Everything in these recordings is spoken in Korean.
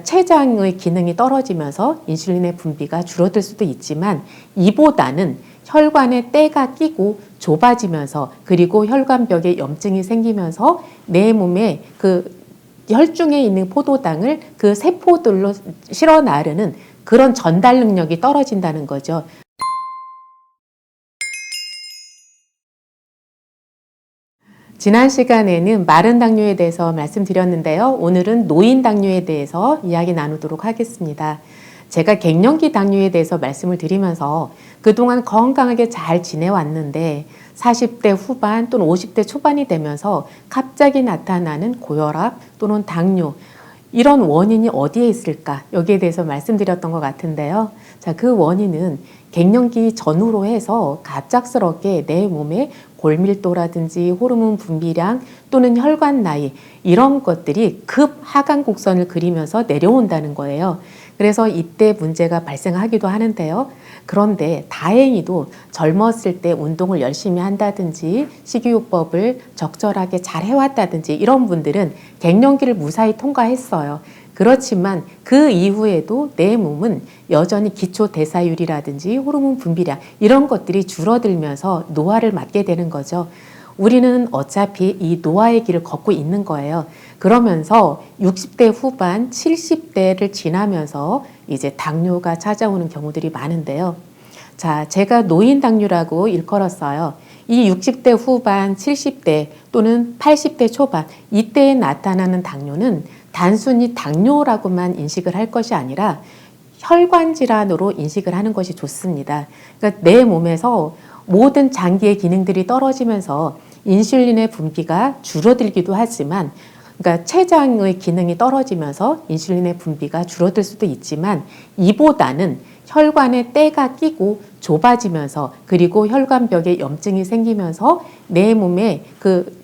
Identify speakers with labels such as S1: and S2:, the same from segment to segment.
S1: 췌장의 기능이 떨어지면서 인슐린의 분비가 줄어들 수도 있지만 이보다는 혈관에 때가 끼고 좁아지면서 그리고 혈관벽에 염증이 생기면서 내 몸에 그 혈중에 있는 포도당을 그 세포들로 실어 나르는 그런 전달 능력이 떨어진다는 거죠. 지난 시간에는 마른 당뇨에 대해서 말씀드렸는데요. 오늘은 노인 당뇨에 대해서 이야기 나누도록 하겠습니다. 제가 갱년기 당뇨에 대해서 말씀을 드리면서 그동안 건강하게 잘 지내왔는데 40대 후반 또는 50대 초반이 되면서 갑자기 나타나는 고혈압 또는 당뇨, 이런 원인이 어디에 있을까? 여기에 대해서 말씀드렸던 것 같은데요. 자, 그 원인은 갱년기 전후로 해서 갑작스럽게 내 몸에 골밀도라든지 호르몬 분비량 또는 혈관 나이, 이런 것들이 급 하강 곡선을 그리면서 내려온다는 거예요. 그래서 이때 문제가 발생하기도 하는데요. 그런데 다행히도 젊었을 때 운동을 열심히 한다든지 식이요법을 적절하게 잘 해왔다든지 이런 분들은 갱년기를 무사히 통과했어요. 그렇지만 그 이후에도 내 몸은 여전히 기초 대사율이라든지 호르몬 분비량 이런 것들이 줄어들면서 노화를 맞게 되는 거죠. 우리는 어차피 이 노화의 길을 걷고 있는 거예요. 그러면서 60대 후반, 70대를 지나면서 이제 당뇨가 찾아오는 경우들이 많은데요. 자, 제가 노인 당뇨라고 일컬었어요. 이 60대 후반, 70대 또는 80대 초반, 이때에 나타나는 당뇨는 단순히 당뇨라고만 인식을 할 것이 아니라 혈관 질환으로 인식을 하는 것이 좋습니다. 그러니까 내 몸에서 모든 장기의 기능들이 떨어지면서 인슐린의 분비가 줄어들기도 하지만, 그러니까 췌장의 기능이 떨어지면서 인슐린의 분비가 줄어들 수도 있지만 이보다는 혈관에 때가 끼고 좁아지면서 그리고 혈관벽에 염증이 생기면서 내 몸에 그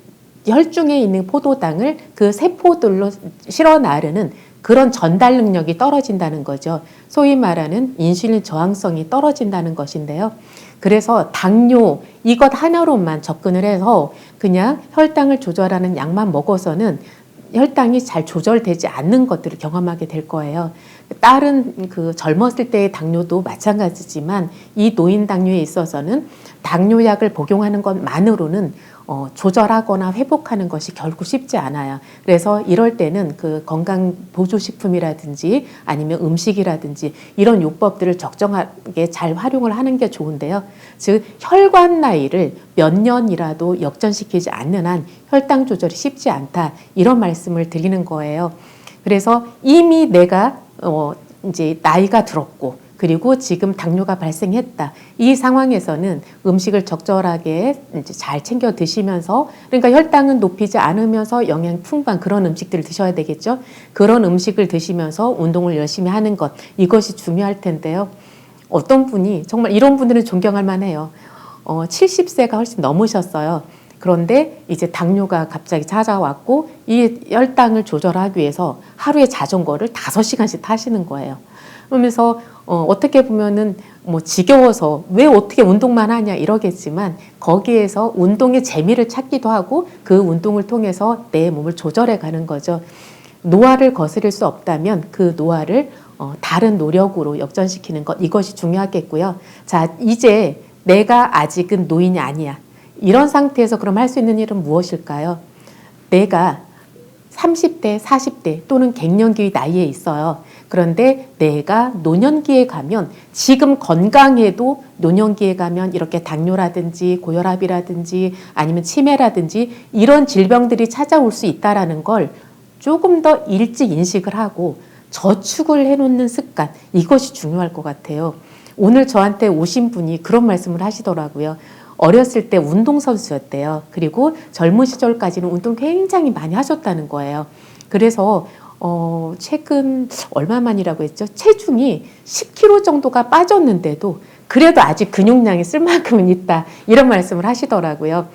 S1: 혈중에 있는 포도당을 그 세포들로 실어 나르는 그런 전달 능력이 떨어진다는 거죠. 소위 말하는 인슐린 저항성이 떨어진다는 것인데요. 그래서 당뇨 이것 하나로만 접근을 해서 그냥 혈당을 조절하는 약만 먹어서는 혈당이 잘 조절되지 않는 것들을 경험하게 될 거예요. 다른 그 젊었을 때의 당뇨도 마찬가지지만 이 노인 당뇨에 있어서는 당뇨약을 복용하는 것만으로는 조절하거나 회복하는 것이 결코 쉽지 않아요. 그래서 이럴 때는 그 건강 보조식품이라든지 아니면 음식이라든지 이런 요법들을 적정하게 잘 활용을 하는 게 좋은데요. 즉 혈관 나이를 몇 년이라도 역전시키지 않는 한 혈당 조절이 쉽지 않다, 이런 말씀을 드리는 거예요. 그래서 이미 내가 이제 나이가 들었고 그리고 지금 당뇨가 발생했다, 이 상황에서는 음식을 적절하게 이제 잘 챙겨 드시면서, 그러니까 혈당은 높이지 않으면서 영양 풍부한 그런 음식들을 드셔야 되겠죠. 그런 음식을 드시면서 운동을 열심히 하는 것, 이것이 중요할 텐데요. 어떤 분이 정말 이런 분들은 존경할 만해요. 70세가 훨씬 넘으셨어요. 그런데 이제 당뇨가 갑자기 찾아왔고 이 혈당을 조절하기 위해서 하루에 자전거를 5시간씩 타시는 거예요. 그러면서 어떻게 보면은 뭐 지겨워서 왜 어떻게 운동만 하냐 이러겠지만 거기에서 운동의 재미를 찾기도 하고 그 운동을 통해서 내 몸을 조절해 가는 거죠. 노화를 거스릴 수 없다면 그 노화를 다른 노력으로 역전시키는 것, 이것이 중요하겠고요. 자, 이제 내가 아직은 노인이 아니야. 이런 상태에서 그럼 할 수 있는 일은 무엇일까요? 내가 30대, 40대 또는 갱년기 나이에 있어요. 그런데 내가 노년기에 가면, 지금 건강해도 노년기에 가면 이렇게 당뇨라든지 고혈압이라든지 아니면 치매라든지 이런 질병들이 찾아올 수 있다는 걸 조금 더 일찍 인식을 하고 저축을 해놓는 습관, 이것이 중요할 것 같아요. 오늘 저한테 오신 분이 그런 말씀을 하시더라고요. 어렸을 때 운동선수였대요. 그리고 젊은 시절까지는 운동 굉장히 많이 하셨다는 거예요. 그래서 최근 얼마만이라고 했죠? 체중이 10kg 정도가 빠졌는데도 그래도 아직 근육량이 쓸 만큼은 있다, 이런 말씀을 하시더라고요.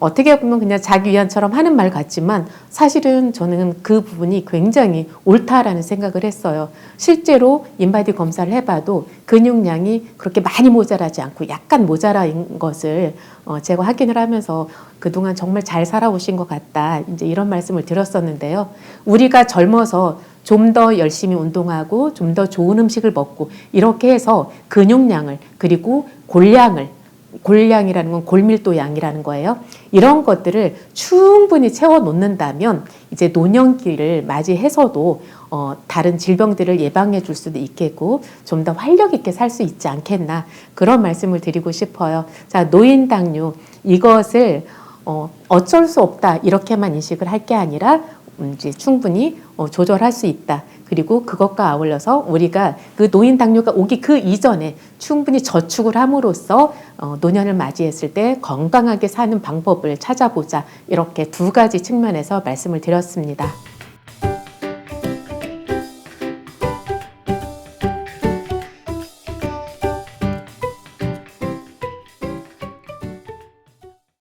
S1: 어떻게 보면 그냥 자기 위안처럼 하는 말 같지만 사실은 저는 그 부분이 굉장히 옳다라는 생각을 했어요. 실제로 인바디 검사를 해봐도 근육량이 그렇게 많이 모자라지 않고 약간 모자란 것을 제가 확인을 하면서 그동안 정말 잘 살아오신 것 같다, 이제 이런 말씀을 드렸었는데요. 우리가 젊어서 좀 더 열심히 운동하고 좀 더 좋은 음식을 먹고 이렇게 해서 근육량을 그리고 골량이라는 건 골밀도 양이라는 거예요. 이런 것들을 충분히 채워 놓는다면 이제 노년기를 맞이해서도 다른 질병들을 예방해 줄 수도 있겠고 좀 더 활력 있게 살 수 있지 않겠나 그런 말씀을 드리고 싶어요. 자, 노인 당뇨 이것을 어쩔 수 없다 이렇게만 인식을 할 게 아니라 이제 충분히 조절할 수 있다. 그리고 그것과 아울러서 우리가 그 노인 당뇨가 오기 그 이전에 충분히 저축을 함으로써 노년을 맞이했을 때 건강하게 사는 방법을 찾아보자. 이렇게 두 가지 측면에서 말씀을 드렸습니다.